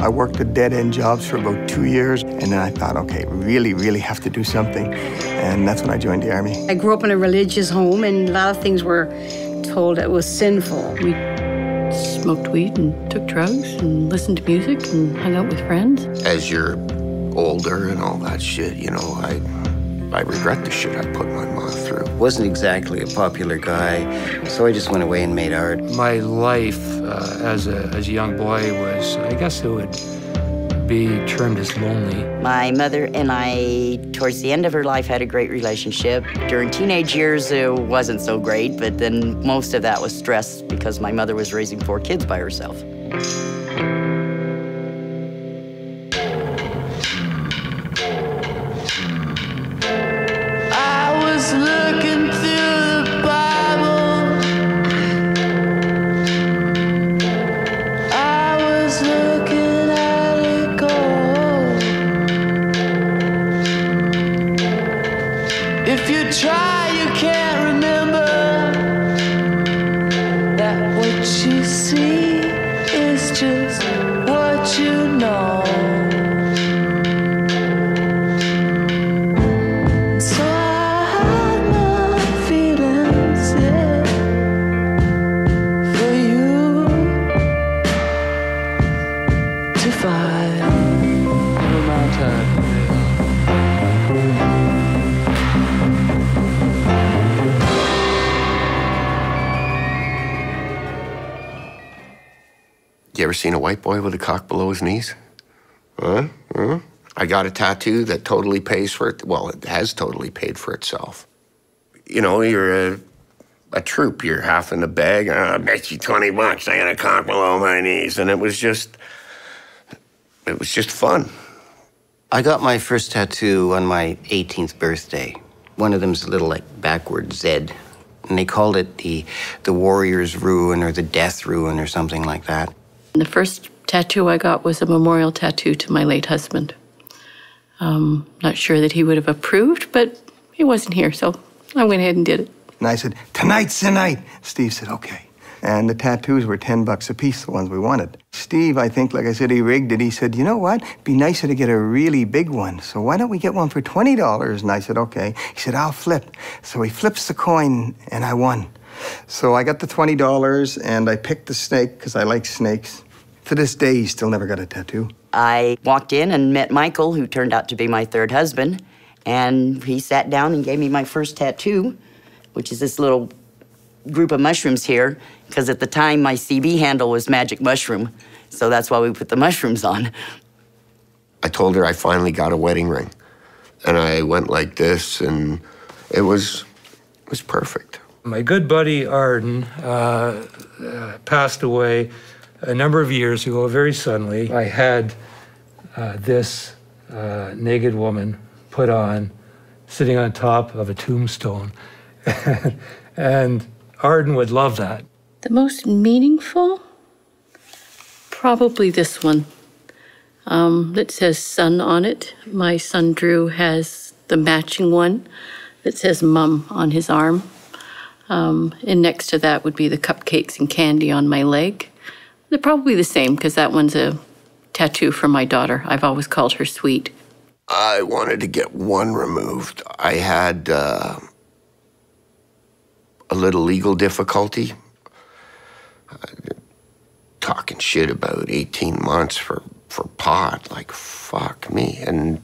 I worked at dead-end jobs for about 2 years, and then I thought, okay, really have to do something, and that's when I joined the Army. I grew up in a religious home, and a lot of things were told it was sinful. We smoked weed and took drugs and listened to music and hung out with friends. As you're older and all that shit, you know, I regret the shit I put my mom through. Wasn't exactly a popular guy, so I just went away and made art. My life as a young boy was, I guess it would be termed as lonely. My mother and I, towards the end of her life, had a great relationship. During teenage years, it wasn't so great, but then most of that was stress because my mother was raising 4 kids by herself. You ever seen a white boy with a cock below his knees? Huh? I got a tattoo that totally pays for it. Well, it has totally paid for itself. You know, you're a troop. You're half in the bag. I bet you $20. I got a cock below my knees. And it was just fun. I got my first tattoo on my 18th birthday. One of them's a little like backward Z. And they called it the warrior's ruin or the death ruin or something like that. The first tattoo I got was a memorial tattoo to my late husband. Not sure that he would have approved, but he wasn't here, so I went ahead and did it. And I said, tonight's the night. Steve said, okay. And the tattoos were $10 a piece, the ones we wanted. Steve, I think, like I said, he rigged it. He said, you know what? It'd be nicer to get a really big one. So why don't we get one for $20? And I said, okay. He said, I'll flip. So he flips the coin, and I won. So I got the $20, and I picked the snake, because I like snakes. To this day, he still never got a tattoo. I walked in and met Michael, who turned out to be my 3rd husband, and he sat down and gave me my first tattoo, which is this little group of mushrooms here, because at the time, my CB handle was Magic Mushroom, so that's why we put the mushrooms on. I told her I finally got a wedding ring, and I went like this, and it was perfect. My good buddy Arden passed away a number of years ago, very suddenly. I had this naked woman put on, sitting on top of a tombstone. And Arden would love that. The most meaningful? Probably this one. That says son on it. My son Drew has the matching one that says mum on his arm. And next to that would be the cupcakes and candy on my leg. They're probably the same because that one's a tattoo from my daughter. I've always called her Sweet. I wanted to get one removed. I had a little legal difficulty. Talking shit about 18 months for pot, like, fuck me. And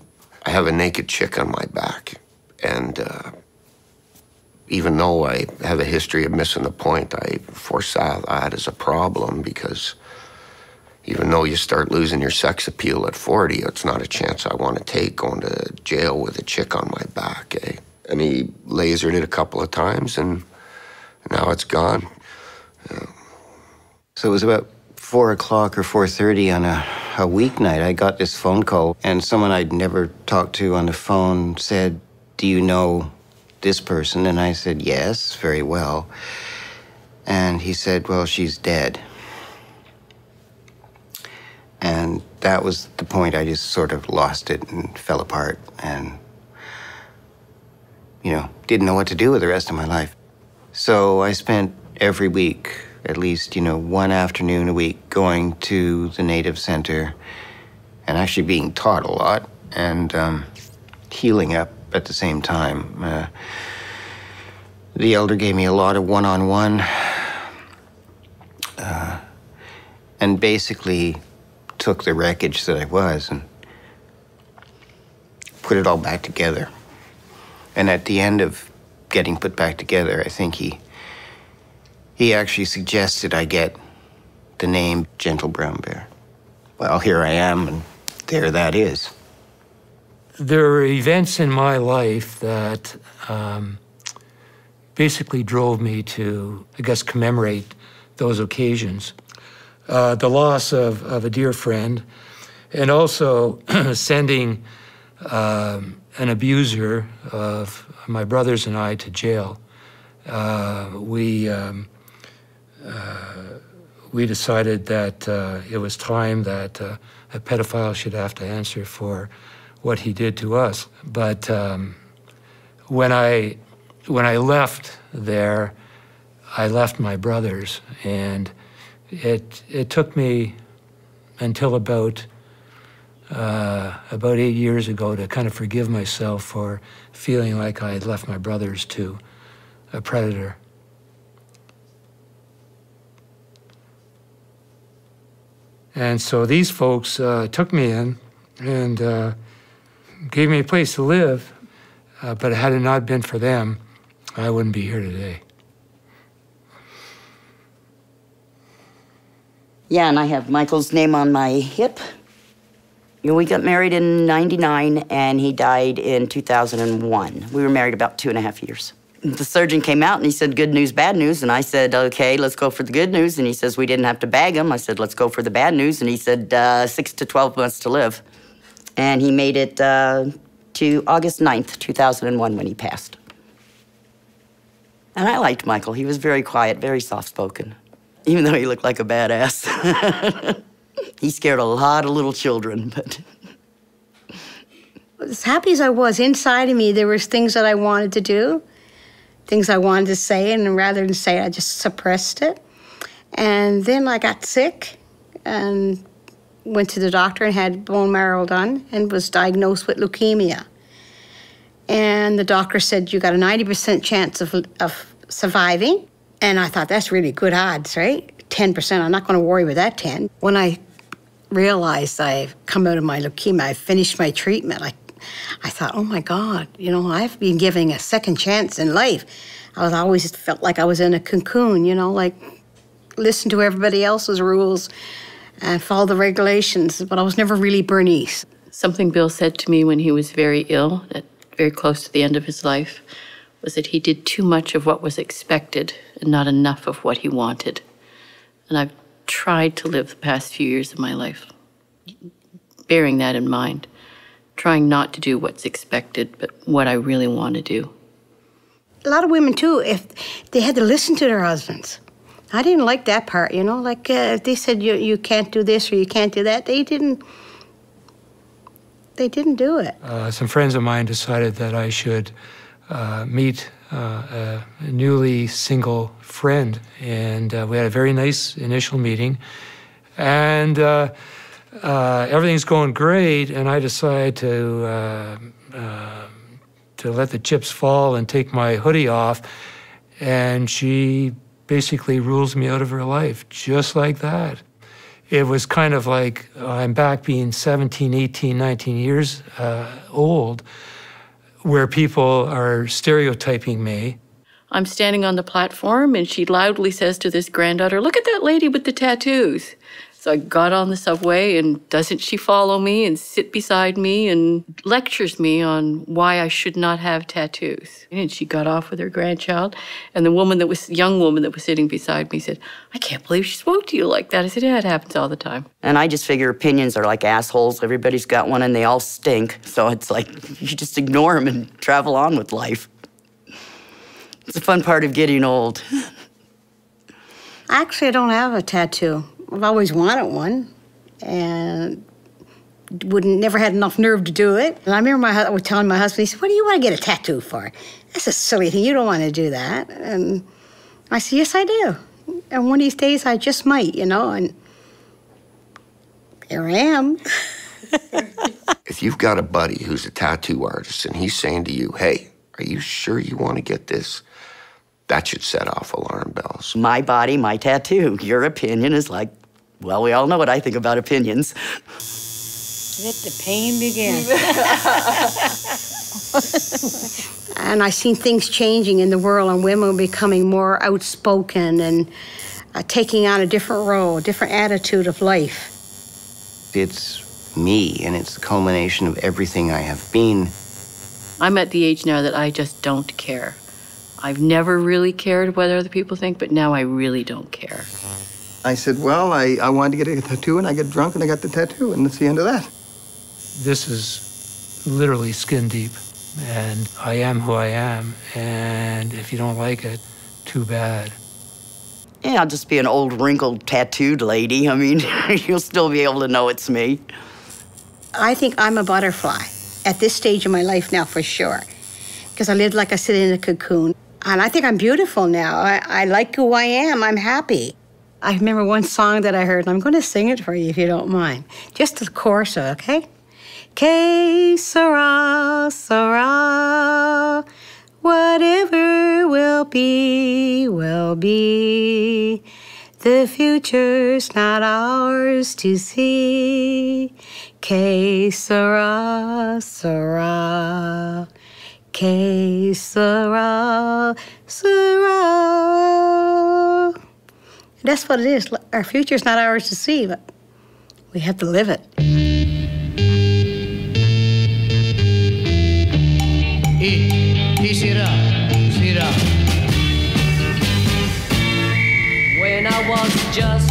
I have a naked chick on my back. And even though I have a history of missing the point, I foresaw that as a problem because even though you start losing your sex appeal at 40, it's not a chance I want to take going to jail with a chick on my back, eh? And he lasered it a couple of times, and now it's gone. So it was about 4 o'clock or 4:30 on a weeknight. I got this phone call, and someone I'd never talked to on the phone said, "Do you know this person?" And I said, "Yes, very well." And he said, "Well, she's dead." And that was the point. I just sort of lost it and fell apart and, didn't know what to do with the rest of my life. So I spent every week, at least, one afternoon a week, going to the Native Center and actually being taught a lot and healing up at the same time. The elder gave me a lot of one-on-one and basically took the wreckage that I was and put it all back together. And at the end of getting put back together, I think he actually suggested I get the name Gentle Brown Bear. Well, here I am, and there that is. There are events in my life that basically drove me to, I guess, commemorate those occasions. The loss of a dear friend, and also sending an abuser of my brothers and I to jail. We decided that it was time that a pedophile should have to answer for what he did to us. But when I left there, I left my brothers, and it took me until about 8 years ago to kind of forgive myself for feeling like I had left my brothers to a predator. And so these folks took me in and gave me a place to live, but had it not been for them, I wouldn't be here today. Yeah, and I have Michael's name on my hip. You know, we got married in '99, and he died in 2001. We were married about 2.5 years. The surgeon came out, and he said, good news, bad news. And I said, okay, let's go for the good news. And he says, we didn't have to bag him. I said, let's go for the bad news. And he said, 6 to 12 months to live. And he made it to August 9th, 2001, when he passed. And I liked Michael. He was very quiet, very soft-spoken, even though he looked like a badass. He scared a lot of little children, but... As happy as I was, inside of me, there was things that I wanted to do, things I wanted to say, and rather than say it, I just suppressed it. And then I got sick and went to the doctor and had bone marrow done and was diagnosed with leukemia. And the doctor said, you got a 90% chance of surviving. And I thought, that's really good odds, right? 10%, I'm not going to worry about that 10. When I realized I've come out of my leukemia, I finished my treatment, I thought, oh my God, you know, I've been given a second chance in life. I always felt like I was in a cocoon, you know, like listen to everybody else's rules and follow the regulations, but I was never really Bernice. Something Bill said to me when he was very ill, very close to the end of his life, was that he did too much of what was expected and not enough of what he wanted. And I've tried to live the past few years of my life bearing that in mind, trying not to do what's expected, but what I really want to do. A lot of women, too, if they had to listen to their husbands. I didn't like that part, you know, like if they said you can't do this or you can't do that, they didn't do it. Some friends of mine decided that I should meet a newly single friend, and we had a very nice initial meeting, and everything's going great, and I decide to let the chips fall and take my hoodie off, and she basically rules me out of her life, just like that. It was kind of like I'm back being 17, 18, 19 years old, where people are stereotyping me. I'm standing on the platform, and she loudly says to this granddaughter, look at that lady with the tattoos. So I got on the subway, and doesn't she follow me and sit beside me and lectures me on why I should not have tattoos. And she got off with her grandchild, and the young woman that was sitting beside me said, I can't believe she spoke to you like that. I said, yeah, it happens all the time. And I just figure opinions are like assholes. Everybody's got one, and they all stink. So it's like, you just ignore them and travel on with life. It's a fun part of getting old. Actually, I don't have a tattoo. I've always wanted one, and never had enough nerve to do it. And I remember telling my husband, he said, what do you want to get a tattoo for? That's a silly thing, you don't want to do that. And I said, yes, I do. And one of these days, I just might, you know, and here I am. If you've got a buddy who's a tattoo artist and he's saying to you, hey, are you sure you want to get this? That should set off alarm bells. My body, my tattoo. Your opinion is like, well, we all know what I think about opinions. Let the pain begin. And I've seen things changing in the world, and women becoming more outspoken and taking on a different role, a different attitude of life. It's me, and it's the culmination of everything I have been. I'm at the age now that I just don't care. I've never really cared what other people think, but now I really don't care. I said, well, I wanted to get a tattoo, and I got drunk, and I got the tattoo, and that's the end of that. This is literally skin deep, and I am who I am, and if you don't like it, too bad. Yeah, I'll just be an old, wrinkled, tattooed lady. I mean, you'll still be able to know it's me. I think I'm a butterfly at this stage of my life now, for sure, because I live like I sit in a cocoon. And I think I'm beautiful now. I like who I am. I'm happy. I remember one song that I heard, and I'm going to sing it for you if you don't mind. Just the chorus, okay? Que sera, sera, whatever will be, will be. The future's not ours to see. Que sera, sera. Que sera, sera. That's what it is. Our future's not ours to see, but we have to live it. Y será. When I was just